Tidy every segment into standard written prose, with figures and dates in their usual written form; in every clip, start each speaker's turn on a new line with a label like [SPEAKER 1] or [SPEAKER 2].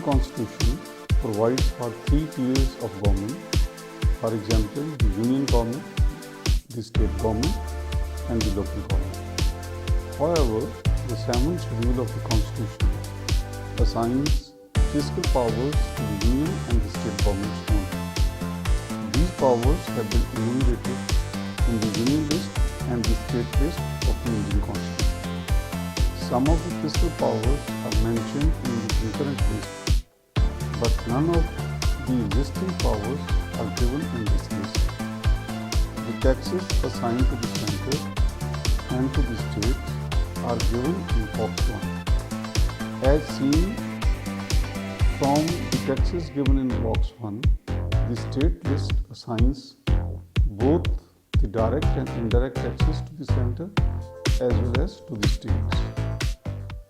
[SPEAKER 1] Indian Constitution provides for 3 tiers of government. For example, the Union government, the state government, and the local government. However, the 7th schedule of the Constitution assigns fiscal powers to the Union and the state governments only. These powers have been enumerated in the Union list and the state list of the Indian Constitution. Some of the fiscal powers are mentioned in the concurrent list, but none of the existing powers are given in this list. The taxes assigned to the center and to the states are given in Box 1. As seen from the taxes given in Box 1, the state list assigns both the direct and indirect taxes to the center as well as to the states.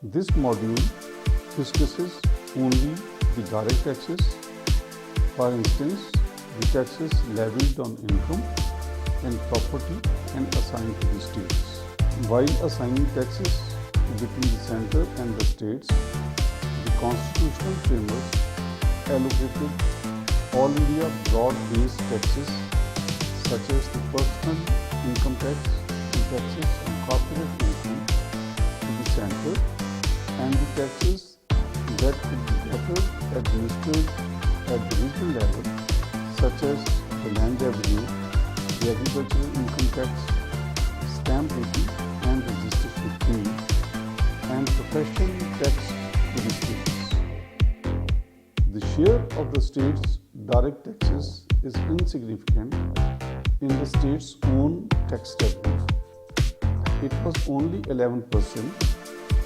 [SPEAKER 1] This module discusses only the direct taxes, for instance, the taxes levied on income and property and assigned to the states. While assigning taxes between the center and the states, the constitutional framework allocated all India broad-based taxes such as the personal income tax and taxes on corporate income to the center, and the taxes that could be better administered at the regional level, such as the land revenue, the agricultural income tax, stamp duty and registration fee, and profession tax to the states. The share of the state's direct taxes is insignificant in the state's own tax revenue. It was only 11%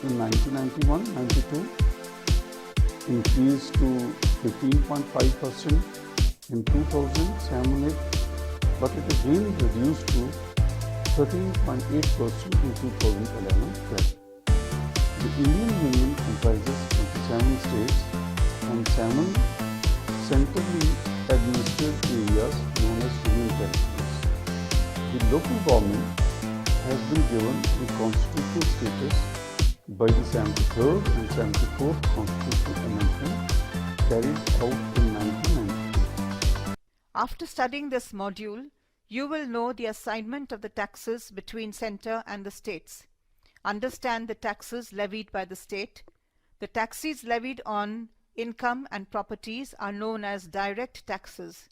[SPEAKER 1] in 1991-92, increased to 15.5% in 2007-08, but it again reduced to 13.8% in 2011-12. The Indian Union comprises 27 states and 7 centrally administered areas known as union territories. The local government has been given the constitutional status by the 73rd and 74th Constitutional Amendment carried out in 1992.
[SPEAKER 2] After studying this module, you will know the assignment of the taxes between center and the states. Understand the taxes levied by the state. The taxes levied on income and properties are known as direct taxes.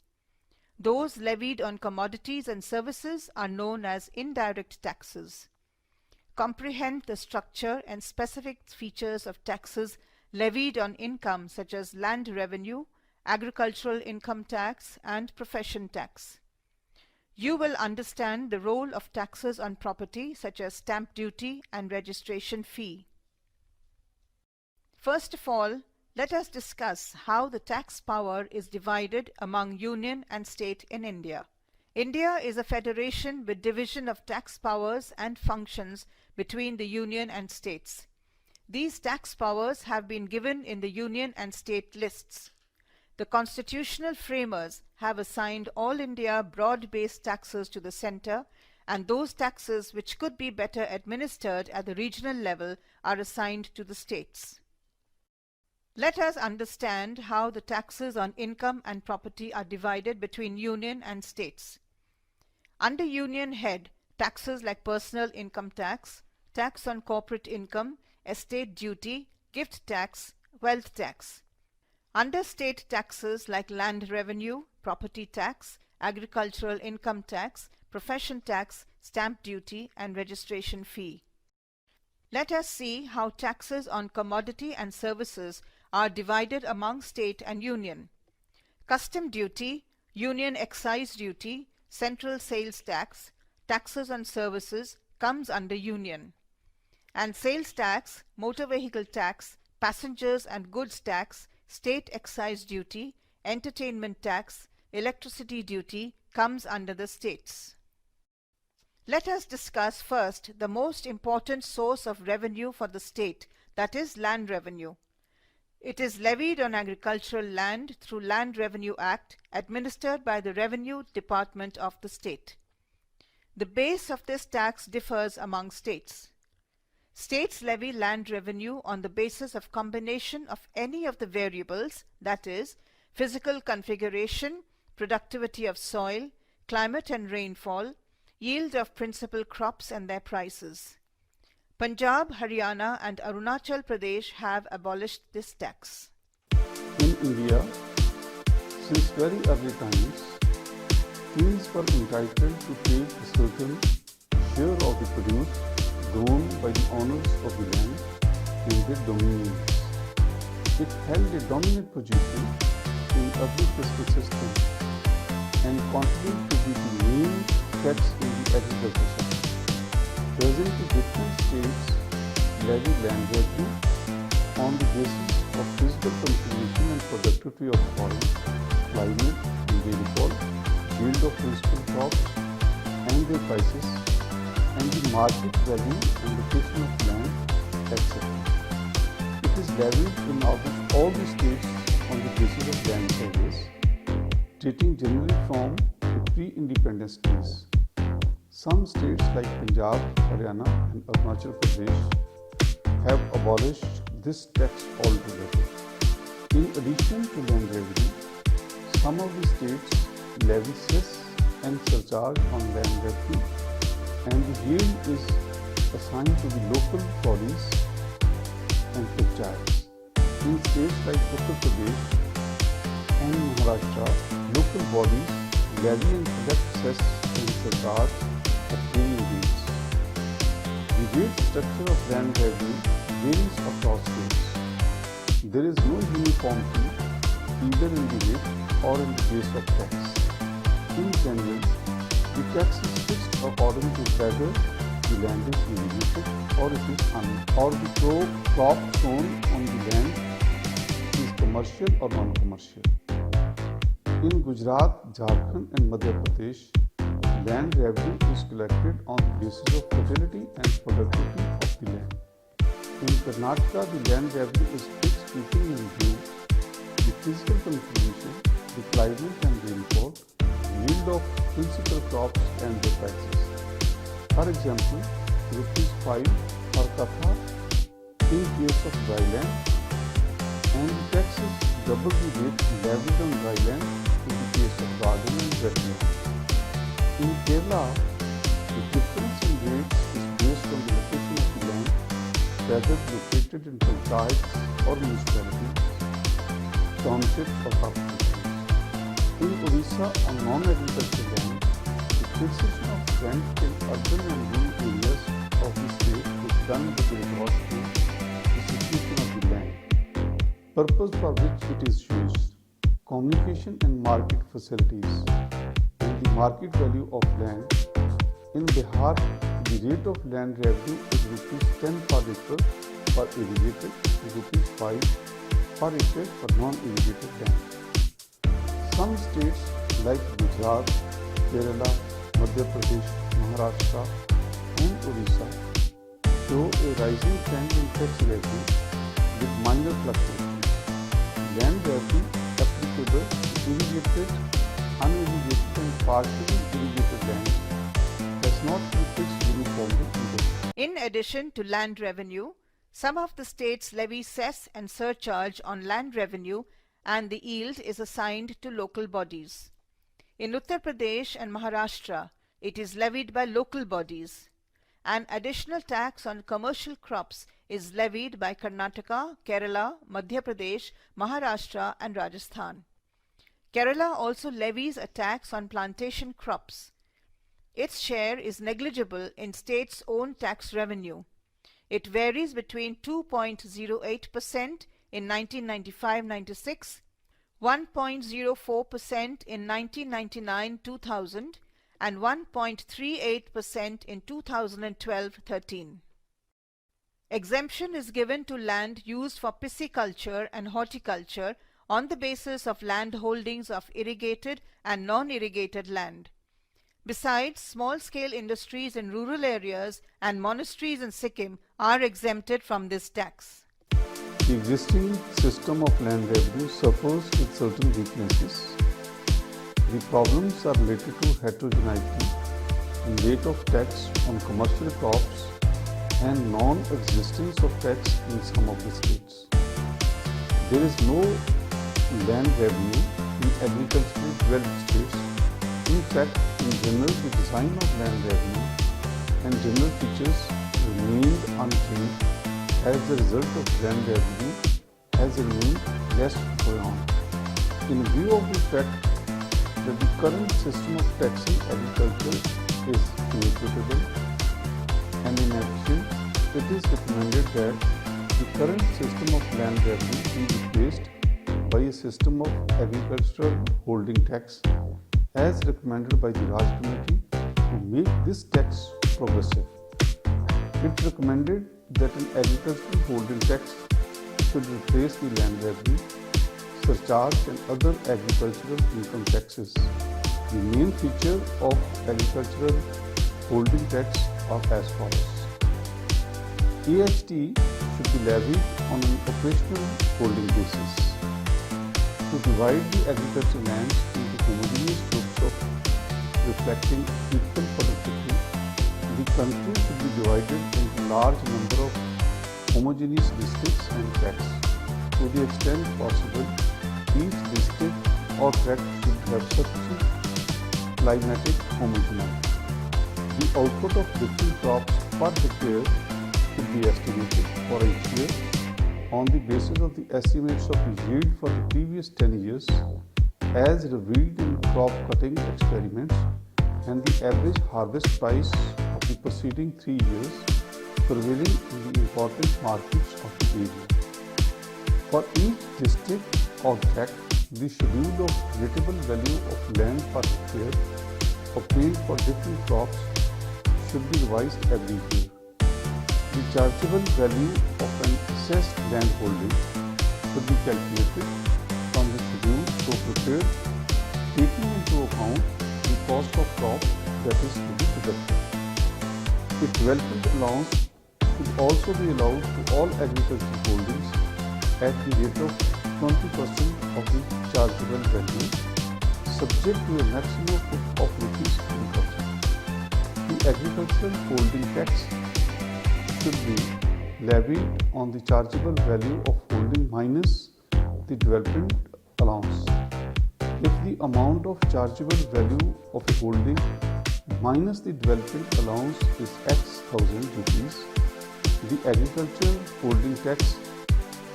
[SPEAKER 2] Those levied on commodities and services are known as indirect taxes. Comprehend the structure and specific features of taxes levied on income such as land revenue, agricultural income tax, and profession tax. You will understand the role of taxes on property such as stamp duty and registration fee. First of all, let us discuss how the tax power is divided among union and state in India. India is a federation with division of tax powers and functions between the union and states. These tax powers have been given in the union and state lists. The constitutional framers have assigned all India broad-based taxes to the center, and those taxes which could be better administered at the regional level are assigned to the states. Let us understand how the taxes on income and property are divided between union and states. Under union head, taxes like personal income tax, tax on corporate income, estate duty, gift tax, wealth tax. Under state taxes like land revenue, property tax, agricultural income tax, profession tax, stamp duty, and registration fee. Let us see how taxes on commodity and services are divided among state and union. Custom duty, union excise duty, central sales tax, taxes on services comes under union. And sales tax, motor vehicle tax, passengers and goods tax, state excise duty, entertainment tax, electricity duty comes under the states. Let us discuss first the most important source of revenue for the state, that is land revenue. It is levied on agricultural land through Land Revenue Act, administered by the Revenue Department of the state. The base of this tax differs among states. States levy land revenue on the basis of combination of any of the variables, that is, physical configuration, productivity of soil, climate and rainfall, yield of principal crops and their prices. Punjab, Haryana and Arunachal Pradesh have abolished this tax.
[SPEAKER 1] In India, since very early times, kings were entitled to take a certain share of the produce grown by the owners of the land in their dominions. It held a dominant position in every fiscal system and continued to be the main tax in the agriculture sector. Presently, different states levy land revenue on the basis of physical configuration and productivity of soil, climate and rainfall, yield of principal crops and their prices, and the market value and location of land, etc. It is levied in almost all the states on the basis of land surveys, dating generally from the pre-independence days. Some states like Punjab, Haryana and Arunachal Pradesh have abolished this tax altogether. In addition to land revenue, some of the states levy cess and surcharge on land revenue, and the yield is assigned to the local bodies and panchayats. In states like Uttar Pradesh and Maharashtra, local bodies levy and collect cess and surcharge at varying rates. The rate structure of land revenue varies across states. There is no uniformity either in the rate or in the base of tax. In general, the tax is fixed according to whether the land is irrigated or it is or the crop sown on the land is commercial or non-commercial. In Gujarat, Jharkhand and Madhya Pradesh, land revenue is collected on the basis of fertility and productivity of the land. In Karnataka, the land revenue is fixed keeping in view the physical configuration, the climate and rainfall, yield of principal crops and their prices. For example, ₹5 per kapha in case of dry land, and the tax is double the rate levied on dry land in the case of garden and wetland. In Kerala, the difference in rates is based on the location of the land, whether located in panchayats or municipalities, townships or corporations. In Odisha, on non-agricultural land, the fixation of rent in urban and rural areas of the state is done with regard to the situation of the land, purpose for which it is used, communication and market facilities, and the market value of land. In Bihar, the rate of land revenue is ₹10 per acre for irrigated, ₹5 per acre for non-irrigated land. Some states like Gujarat, Kerala, Madhya Pradesh, Maharashtra and Odisha show a rising trend in tax revenue with minor fluctuations. Land revenue applicable to irrigated, unirrigated and partially irrigated land has not been fixed uniformly either.
[SPEAKER 2] In addition to land revenue, some of the states levy cess and surcharge on land revenue, and the yield is assigned to local bodies. In Uttar Pradesh and Maharashtra, it is levied by local bodies. An additional tax on commercial crops is levied by Karnataka, Kerala, Madhya Pradesh, Maharashtra and Rajasthan. Kerala also levies a tax on plantation crops. Its share is negligible in state's own tax revenue. It varies between 2.08% in 1995-96, 1.04% in 1999-2000 and 1.38% in 2012-13. Exemption is given to land used for pisciculture and horticulture on the basis of land holdings of irrigated and non-irrigated land. Besides, small-scale industries in rural areas and monasteries in Sikkim are exempted from this tax.
[SPEAKER 1] The existing system of land revenue suffers with certain weaknesses. The problems are related to heterogeneity in rate of tax on commercial crops and non-existence of tax in some of the states. There is no land revenue in agriculturally developed states. In fact, in general, the design of land revenue and general features remained unchanged as the result of land revenue has remained less buoyant. In view of the fact that the current system of taxing agriculture is inequitable and inefficient, it is recommended that the current system of land revenue be replaced by a system of agricultural holding tax as recommended by the Raj Committee to make this tax progressive. It recommended that an agricultural holding tax should replace the land revenue, surcharge and other agricultural income taxes. The main feature of agricultural holding tax are as follows. AHT should be levied on an operational holding basis. To divide the agricultural lands into homogeneous groups of reflecting equal productivity, the country should be divided into large number of homogeneous districts and tracts. To the extent possible, each district or tract should have sufficient climatic homogeneity. The output of different crops per hectare should be estimated for each year on the basis of the estimates of the yield for the previous 10 years as revealed in crop cutting experiments and the average harvest price of the preceding 3 years prevailing in the important markets of the area. For each district or tract, the schedule of rateable value of land per hectare obtained for different crops should be revised every year. The chargeable value of an assessed land holding should be calculated from the schedule so prepared, taking into account the cost of crop that is to be deducted. The development allowance should also be allowed to all agricultural holdings at the rate of 20% of the chargeable value, subject to a maximum of rupees 10,000. The agricultural holding tax should be levied on the chargeable value of holding minus the development allowance. If the amount of chargeable value of a holding minus the development allowance is X thousand rupees, the agricultural holding tax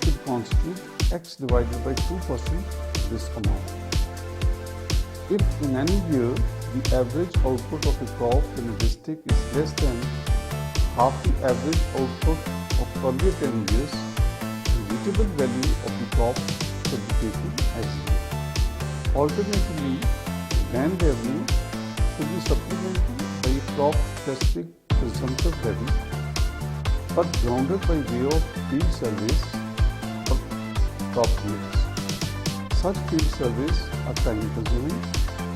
[SPEAKER 1] should constitute X divided by 2% this amount. If in any year the average output of a crop in a district is less than half the average output of earlier 10 years, the rateable value of the crop should be taken as zero. Alternatively, land revenue should be supplemented by a crop-specific presumptive levy, but grounded by way of field surveys or crop yields. Such field surveys are time-consuming.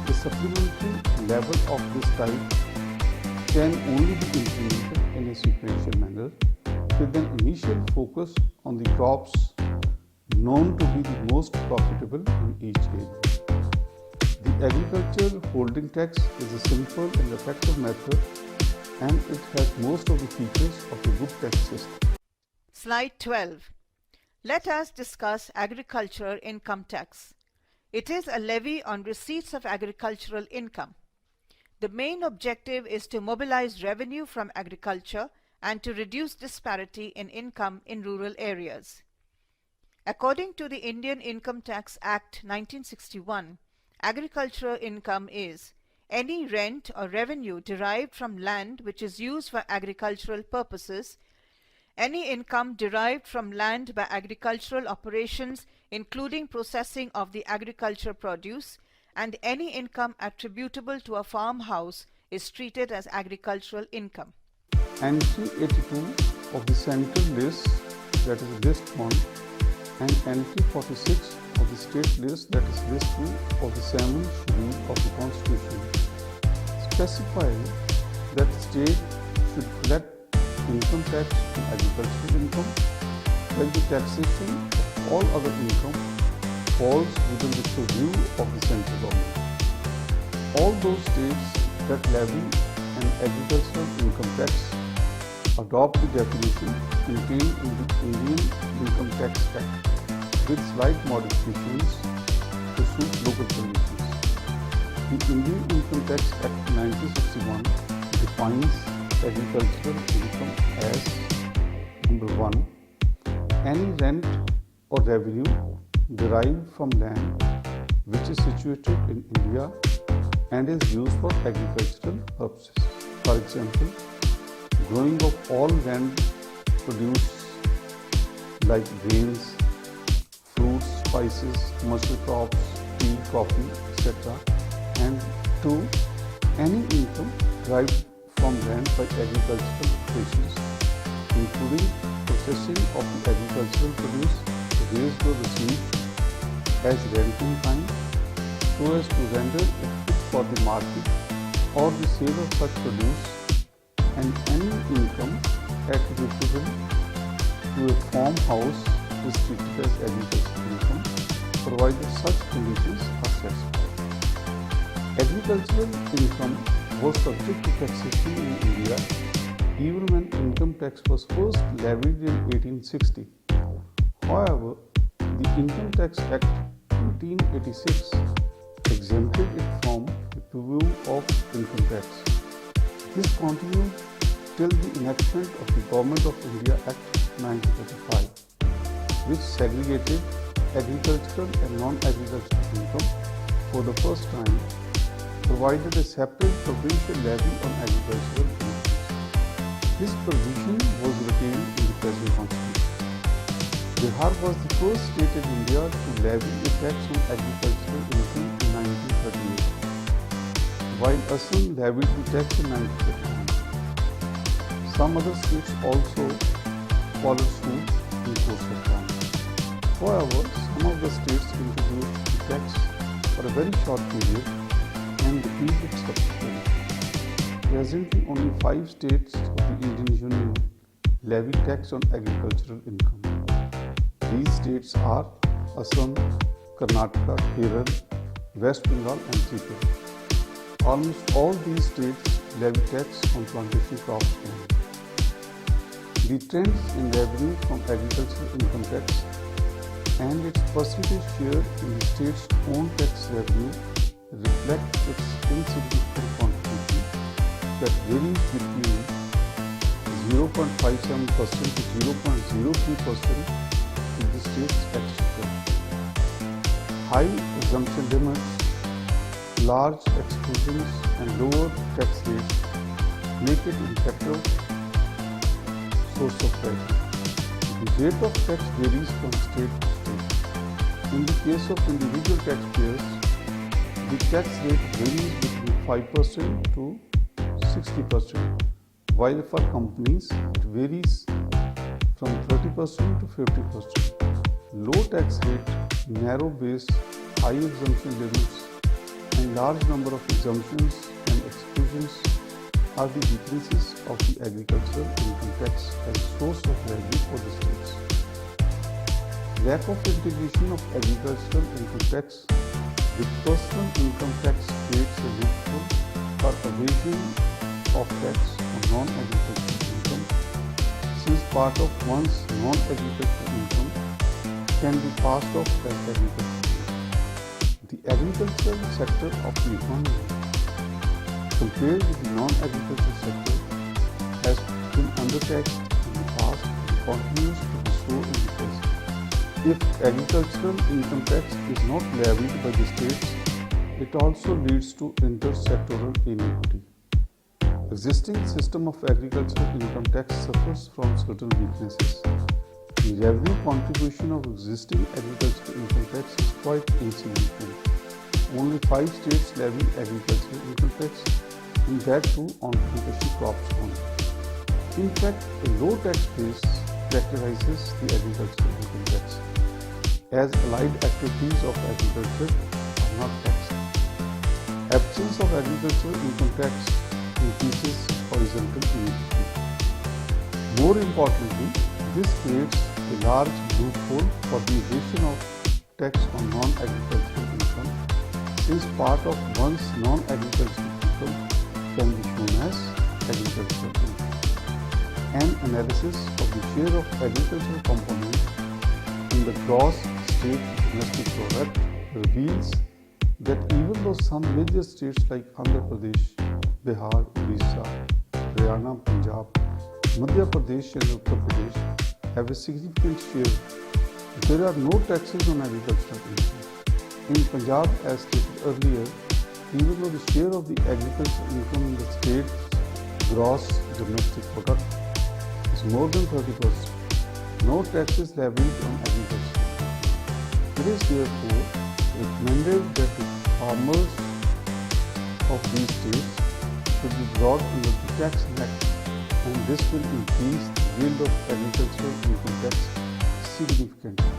[SPEAKER 1] The supplementary level of this type can only be implemented in a sequential manner with an initial focus on the crops known to be the most profitable in each area. The agricultural holding tax is a simple and effective method, and it has most of the features of a good tax system.
[SPEAKER 2] Slide 12. Let us discuss agricultural income tax. It is a levy on receipts of agricultural income. The main objective is to mobilize revenue from agriculture and to reduce disparity in income in rural areas. According to the Indian Income Tax Act 1961, agricultural income is any rent or revenue derived from land which is used for agricultural purposes, any income derived from land by agricultural operations including processing of the agricultural produce, and any income attributable to a farmhouse is treated as agricultural income.
[SPEAKER 1] Entry 82 of the central list, that is list 1, and entry 46 of the state list, that is list 2 of the 7th schedule of the Constitution, specify that the state should collect income tax on agricultural income, while the taxation of all other income falls within the purview of the central government. All those states that levy an agricultural income tax adopt the definition contained in the Indian Income Tax Act with slight modifications to suit local conditions. The Indian Income Tax Act 1961 defines agricultural income as number 1. Any rent or revenue derived from land which is situated in India and is used for agricultural purposes. For example, growing of all land produce like grains, fruits, spices, commercial crops, tea, coffee, etc. And 2. Any income derived from land by agricultural operations, including processing of the agricultural produce raised or received as rent in kind, so as to render it fit for the market or the sale of such produce, and any income attributable to a farmhouse is treated as agricultural income, provided such conditions are satisfied. Agricultural income was subject to taxation in India even when income tax was first levied in 1860. However, the Income Tax Act 1886 exempted it from the purview of income tax. This continued till the enactment of the Government of India Act 1935, which segregated agricultural and non-agricultural income for the first time, provided a separate provincial levy on agricultural income. This provision was retained in the present constitution. Bihar was the first state in India to levy a tax on agricultural income in 1938, while Assam levied the tax in 1939. Some other states also followed suit in course of time. However, some of the states introduced the tax for a very short period and repealed it subsequently. Presently, only 5 states of the Indian Union levy tax on agricultural income. These states are Assam, Karnataka, Kerala, West Bengal and Tripura. Almost all these states levy tax on plantation crops only. The trends in revenue from agricultural income tax and its percentage share in the state's own tax revenue reflect its insignificant contribution that varies between 0.57% to 0.03% to the state's exchequer. High assumption limits, large exclusions and lower tax rates make it an effective source of revenue. The rate of tax varies from state to state. In the case of individual taxpayers, the tax rate varies between 5% to 60%, while for companies it varies from 30% to 50%. Low tax rate, narrow base, high exemption limits, and large number of exemptions and exclusions are the weaknesses of the agricultural income tax as a source of revenue for the states. Lack of integration of agricultural income tax with personal income tax creates a loophole for evasion of tax on non-agricultural income, since part of one's non-agricultural income can be passed off as agricultural income. The agricultural sector of the economy, compared with the non-agricultural sector, has been undertaxed in the past and continues to be so in the present. If agricultural income tax is not levied by the states, it also leads to intersectoral inequity. Existing system of agricultural income tax suffers from certain weaknesses. The revenue contribution of existing agricultural income tax is quite insignificant. Only 5 states levy agricultural income tax, and that too on plantation crops only. In fact, a low tax base characterizes the agricultural income tax, as allied activities of agriculture are not taxed. Absence of agricultural income tax increases horizontal inequity. More importantly, this creates a large loophole for the evasion of tax on non-agricultural income, since part of one's non-agricultural income can be shown as agricultural income. An analysis of the share of agricultural component in the gross state domestic product reveals that even though some major states like Andhra Pradesh, Bihar, Odisha, Haryana, Punjab, Madhya Pradesh and Uttar Pradesh have a significant share, there are no taxes on agricultural income. In Punjab, as stated earlier, even though the share of the agricultural income in the state's gross domestic product is more than 30%, no tax is levied on agriculture. It is therefore recommended that the farmers of these states should be brought under the tax net, and this will increase the yield of agricultural income tax significantly.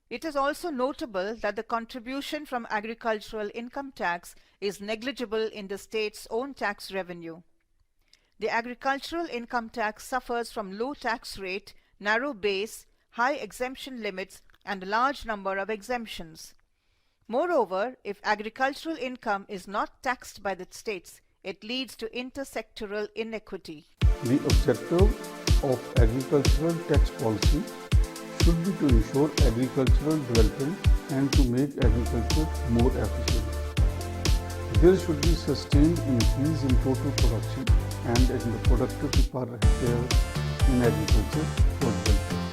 [SPEAKER 2] It is also notable that the contribution from agricultural income tax is negligible in the state's own tax revenue. The agricultural income tax suffers from low tax rate, narrow base, high exemption limits, and a large number of exemptions. Moreover, if agricultural income is not taxed by the states, it leads to intersectoral inequity.
[SPEAKER 1] The objective of agricultural tax policy should be to ensure agricultural development and to make agriculture more efficient. There should be sustained increase in total production and in the productivity per hectare in agriculture for development.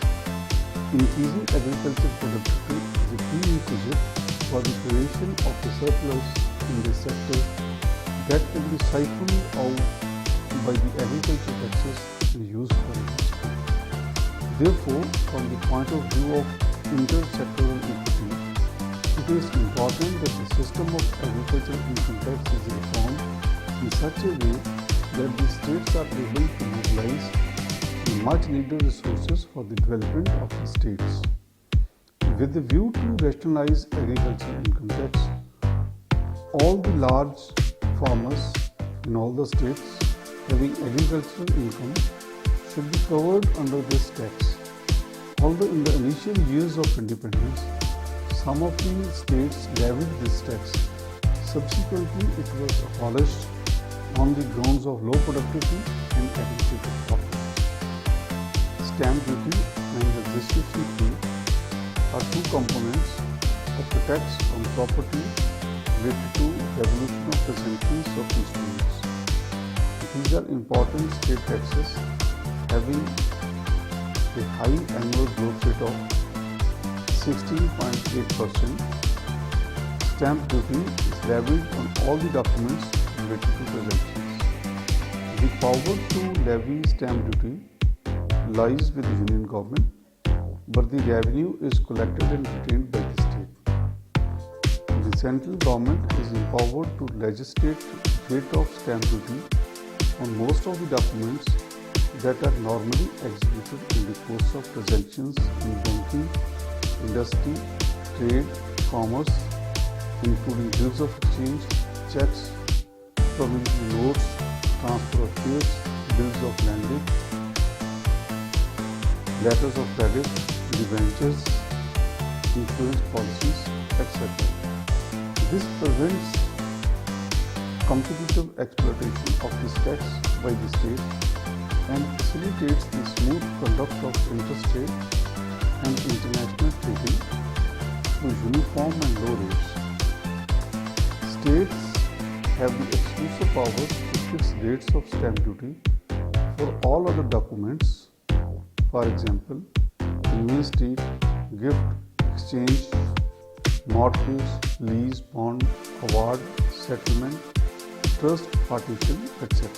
[SPEAKER 1] Increasing agricultural productivity is a prerequisite for the creation of the surplus in this sector that can be siphoned out by the agriculture taxes and used for investment. Therefore, from the point of view of intersectoral equity, it is important that the system of agricultural income tax is reformed in such a way that the states are able to mobilize the much needed resources for the development of the states. With the view to rationalize agricultural income tax, all the large farmers in all the states having agricultural income should be covered under this tax. Although in the initial years of independence, some of the states levied this tax, subsequently it was abolished on the grounds of low productivity and administrative profits. Stamp duty and registration fee are two components of the tax on property related to devolution of possessions of instruments. These are important state taxes having a high annual growth rate of 16.8%. Stamp duty is levied on all the documents related to possessions. The power to levy stamp duty lies with the Union government, but the revenue is collected and retained by the state. The central government is empowered to legislate the rate of stamp duty on most of the documents that are normally executed in the course of transactions in banking, industry, trade, commerce, including bills of exchange, checks, promissory notes, transfer of shares, bills of lending, letters of credit, debentures, insurance policies, etc. This prevents competitive exploitation of this tax by the state and facilitates the smooth conduct of interstate and international trading through uniform and low rates. States have the exclusive powers to fix rates of stamp duty for all other documents, for example, investment, gift, exchange, mortgage, lease, bond, award, settlement, trust, partition, etc.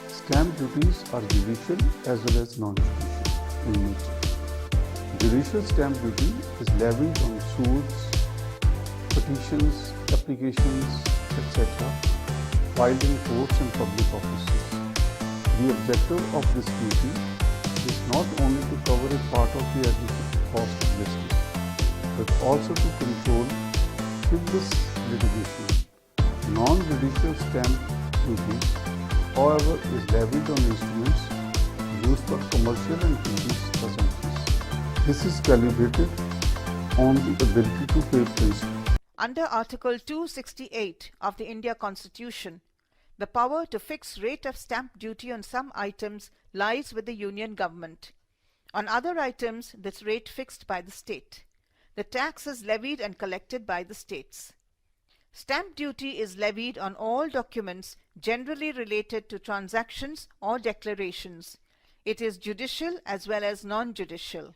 [SPEAKER 1] Stamp duties are judicial as well as non-judicial in nature. Judicial stamp duty is levied on suits, petitions, applications, etc. filed in courts and public offices. The objective of this duty is not only to cover a part of the administrative cost of justice, but also to control frivolous litigation. Non-judicial stamp duty, however, is levied on instruments used for commercial and business transactions. This is calibrated on the ability to pay principal.
[SPEAKER 2] Under Article 268 of the India Constitution, the power to fix rate of stamp duty on some items lies with the union government. On other items, the rate fixed by the state. The tax is levied and collected by the states. Stamp duty is levied on all documents generally related to transactions or declarations. It is judicial as well as non-judicial.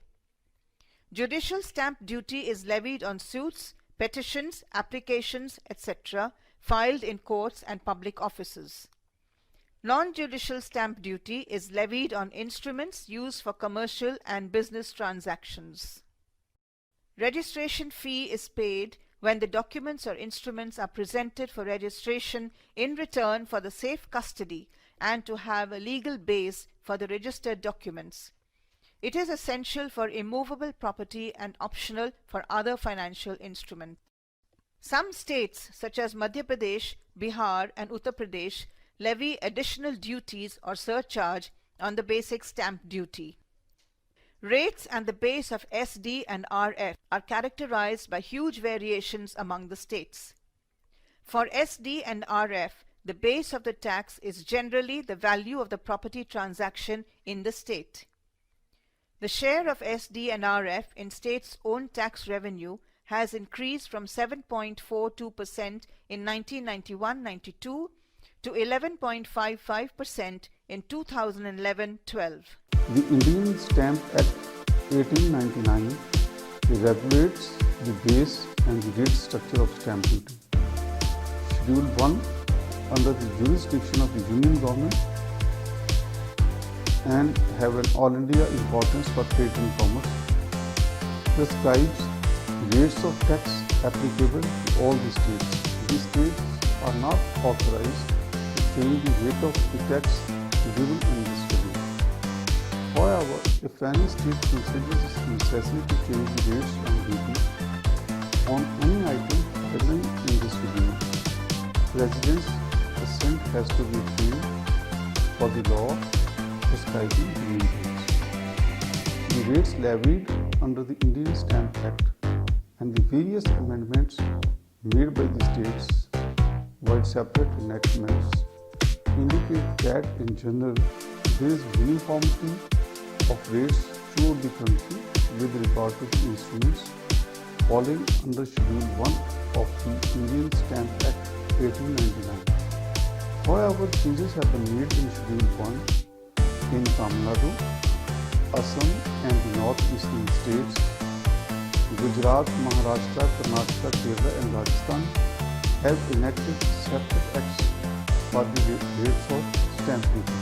[SPEAKER 2] Judicial stamp duty is levied on suits, petitions, applications, etc. filed in courts and public offices. Non-judicial stamp duty is levied on instruments used for commercial and business transactions. Registration fee is paid when the documents or instruments are presented for registration in return for the safe custody and to have a legal base for the registered documents. It is essential for immovable property and optional for other financial instruments. Some states such as Madhya Pradesh, Bihar and Uttar Pradesh levy additional duties or surcharge on the basic stamp duty. Rates and the base of SD and RF are characterized by huge variations among the states. For SD and RF, the base of the tax is generally the value of the property transaction in the state. The share of SD and RF in states' own tax revenue has increased from 7.42% in 1991-92 to 11.55% in 2011-12.
[SPEAKER 1] The Indian Stamp Act 1899 regulates the base and the rate structure of stamp duty. Schedule 1, under the jurisdiction of the Union Government and have an all India importance for trade and commerce, prescribes rates of tax applicable to all the states. These states are not authorized to change the rate of the tax given in this schedule. However, if any state considers its necessity to change the rates on duty on any item falling in this schedule, President's assent has to be obtained for the law prescribing the new rates. The rates levied under the Indian Stamp Act and the various amendments made by the states while separate enactments indicate that in general there is uniformity of rates throughout the country with regard to the instruments falling under Schedule 1 of the Indian Stamp Act 1899. However, changes have been made in Schedule 1 in Tamil Nadu, Assam and the northeastern states, Gujarat, Maharashtra, Karnataka, Kerala and Rajasthan have enacted separate acts for the rates of stamp duty.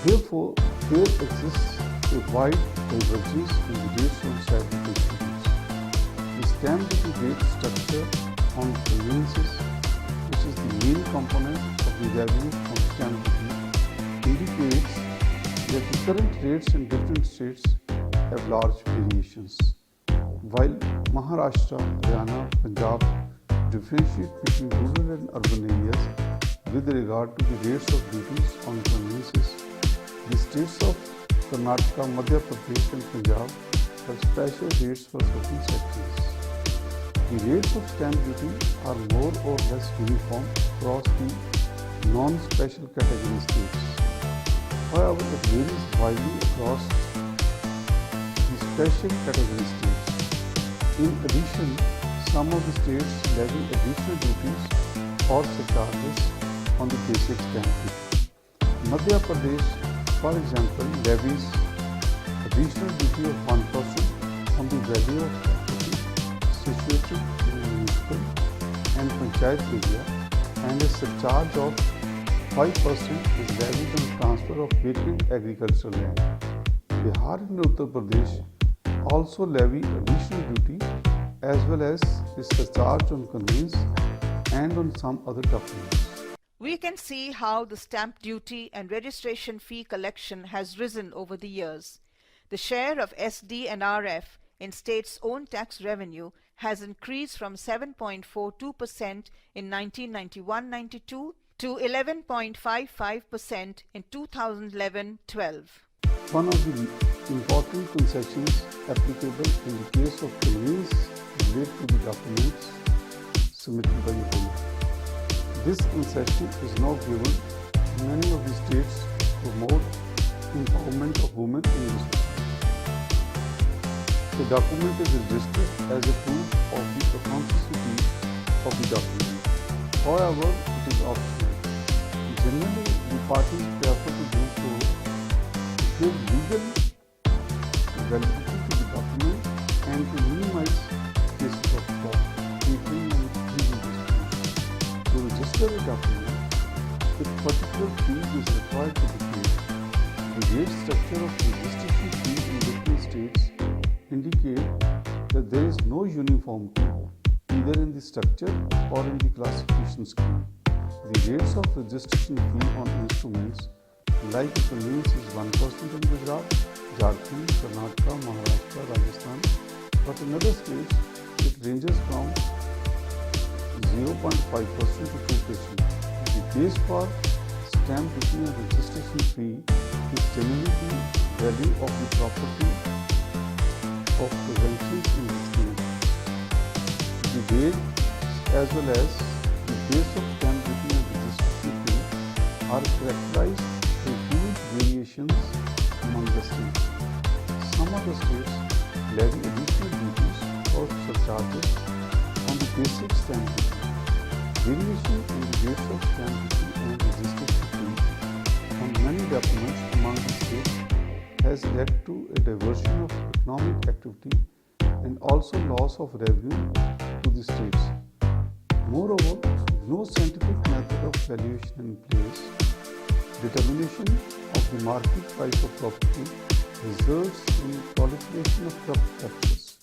[SPEAKER 1] Therefore, there exists a wide divergence in the rates of several instruments. The stamp duty rate structure on conveyances, which is the main component of the revenue from stamp duty, indicates that the current rates in different states have large variations. While Maharashtra, Haryana, Punjab differentiate between rural and urban areas with regard to the rates of duties on conveyances, the states of Karnataka, Madhya Pradesh and Punjab have special rates for certain sections. The rates of stamp duty are more or less uniform across the non-special category states. However, it varies widely across the special category states. In addition, some of the states levy additional duties or surcharges on the basic stamp duty. Madhya Pradesh, for example, levies additional duty of 1% on the value of property situated in a municipal and panchayat area, and a surcharge of 5% is levied on transfer of vacant agricultural land. Bihar and Uttar Pradesh also levy additional duty as well as a surcharge on conveyance and on some other documents.
[SPEAKER 2] We can see how the stamp duty and registration fee collection has risen over the years. The share of SD and RF in states' own tax revenue has increased from 7.42% in 1991-92 to 11.55% in 2011-12.
[SPEAKER 1] One of the important concessions applicable in the case of conveyance relate to the documents submitted by the owner. This concession is now given in many of the states to promote empowerment of women in the society. The document is registered as a proof of the authenticity of the document. However, it is optional. Generally, the parties prefer to do so to give legal validity to the document and to minimize cases of fraud, cheating and legal disputes. To register a document, a particular field is required to be paid. The rate structure of registration fee in different states indicate that there is no uniformity either in the structure or in the classification scheme. The rates of registration fee on instruments like the conveyance is 1% in Gujarat, Jharkhand, Karnataka, Maharashtra, Rajasthan, but in other states it ranges from 0.5% to 2%. The base for stamp duty and registration fee is generally the value of the property of preventions in the state. The rate as well as the base of stamp duty and registration fee are characterized by huge variations among the states. Some of the states levy additional duties or surcharges on the basic stamp duty. Variation in the rates of stamp duty and registration fee on many documents among the states has led to a diversion of economic activity and also loss of revenue to the states. Moreover, no scientific method of valuation in place. Determination of the market price of property results in proliferation of corrupt practices.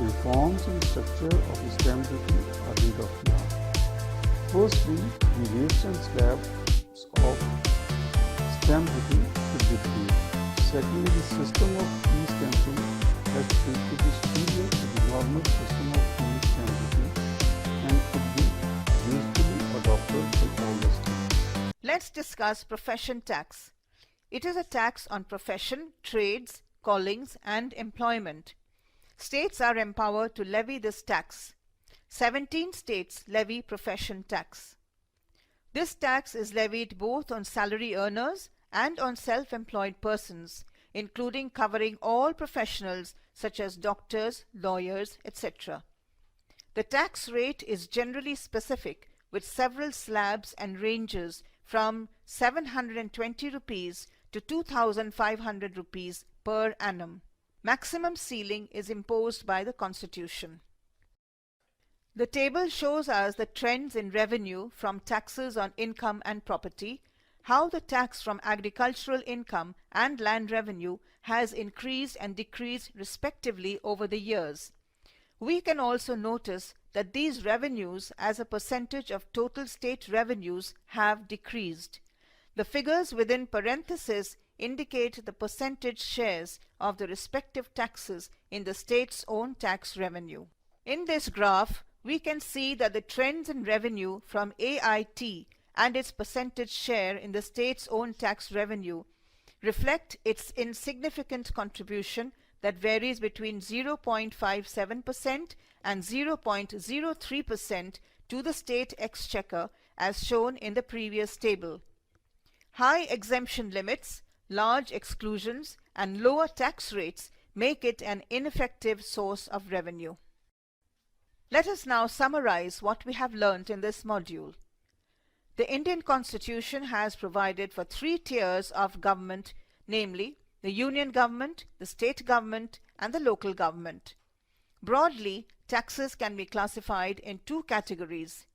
[SPEAKER 1] Reforms in the structure of the stamp duty are need of the hour. Firstly, the rates and slabs of stamp duty should be reduced. Secondly, the system of e-stamping has proved to be superior to the normal system of e-stamp duty and could be usefully adopted by all the states.
[SPEAKER 2] Let's discuss profession tax. It is a tax on profession, trades, callings and employment. States are empowered to levy this tax. 17 states levy profession tax. This tax is levied both on salary earners and on self-employed persons, including covering all professionals such as doctors, lawyers, etc. The tax rate is generally specific with several slabs and ranges from 720 rupees to 2,500 rupees per annum. Maximum ceiling is imposed by the Constitution. The table shows us the trends in revenue from taxes on income and property, how the tax from agricultural income and land revenue has increased and decreased respectively over the years. We can also notice that these revenues as a percentage of total state revenues have decreased. The figures within parentheses indicate the percentage shares of the respective taxes in the state's own tax revenue. In this graph, we can see that the trends in revenue from AIT and its percentage share in the state's own tax revenue reflect its insignificant contribution that varies between 0.57% and 0.03% to the state exchequer as shown in the previous table. High exemption limits, large exclusions and lower tax rates make it an ineffective source of revenue. Let us now summarize what we have learnt in this module. The Indian Constitution has provided for 3 tiers of government, namely the Union Government, the State Government and the Local Government. Broadly, taxes can be classified in 2 categories.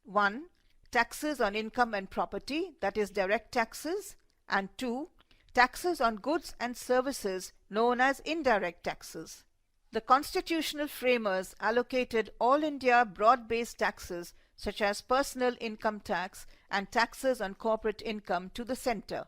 [SPEAKER 2] 1. Taxes on income and property, that is direct taxes, and 2. Taxes on goods and services known as indirect taxes. The constitutional framers allocated all India broad-based taxes such as personal income tax and taxes on corporate income to the centre.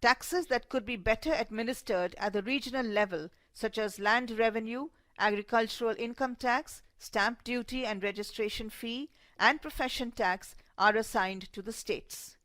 [SPEAKER 2] Taxes that could be better administered at the regional level such as land revenue, agricultural income tax, stamp duty and registration fee and profession tax are assigned to the states.